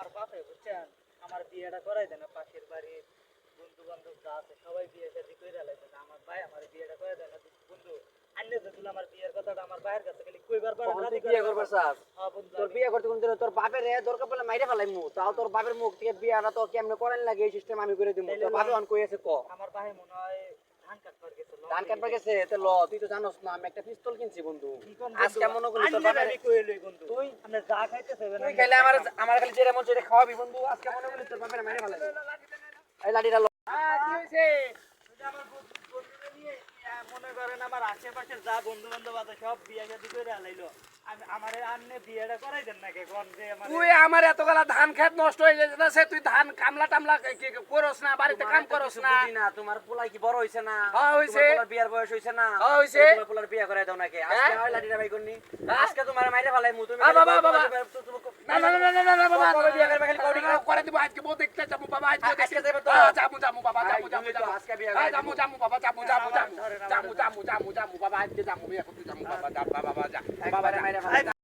আমার বাপে বুঝছেন আমার বিয়েটা করাই দেন না, পাশের বাড়ির বন্ধু বান্ধব যা আছে সবাই বিয়ে শাদী করে লাইছে, আমার ভাই আমার বিয়েটা করে দেন না বন্ধু। আন্নে যদি আমার বিয়ের কথাটা আমার ভাইয়ের কাছে খালি কইবার পারে তখন না, তুই বিয়ে করবার চাস? হ্যাঁ বন্ধু তোর বিয়ে করতে কোনদিন তোর বাপের দরকার পড়লে মাইরে ফেলাইমু, তাও তোর বাপের মুখ থেকে বিয়াটা তো কেমনে করেন লাগে এই সিস্টেম আমি করে দিমু। তোর বাপে অন কই আছে ক? আমার ভাই মনে হয় ধান কাটবার গেছে, ধান কাটবার গেছে তে ল, তুই তো জানোস না আমি একটা পিস্তল কিনছি বন্ধু। আজকে মনে করি তোর বাপের কই লই বন্ধু, তুই আপনি যা খাইতেছে তুই খাইলে আমার খালি যেটা মন চাই খাওয়াবি বন্ধু। আজকে মনে করি তোর বাপের মাইরে ফেলাইবি। এই লাঠিটা ল। কি হইছে? ওই যে আমার বন্ধুরে নিয়ে মনে করেন আমার আশেপাশের যা বন্ধু বান্ধব আছে সব বিয়ে শাদী করে লাইলো, আমারে আন্নে বিয়েটা করাই দেন নাকি কোন যে আমার তুই আমার এতগুলা ধান খেত নষ্ট হয়ে যাচ্ছে, তুই ধান কামলা টামলা করস না, বাড়িতে কাম করস না। বুঝি না তোমার পোলাই কি বড় হইছে না? হ্যাঁ, হইছে। তোমার পোলার বিয়ার বয়স হইছে না? হ্যাঁ, হইছে। তোমার পোলার বিয়া করে দাও নাকি? আজকে হয় লাঠিটা বাই করনি। আজকে তোমার মাইরে ফেলাইমু। তুমি বাবা, বাবা। না না না না না না না বাবা, কবে বিয়া করবে খালি কওড়ি করে দিব। আজকে বউ দেখতে যাবো বাবা, আজকে আজকে যাবে তো? যাবো যাবো বাবা, যাবো যাবো তুমি তো যাবো আজকে বিয়া করে যাবো দিবো। যাবো বাবা, যাবো যাবো যাবো যাবো যাবো যাবো যাবো বাবা, আজকে যাবো বিয়ে করতে যাবো বাবা, যাবো বাবা, যা বাবারে মাইরে ফেলাই।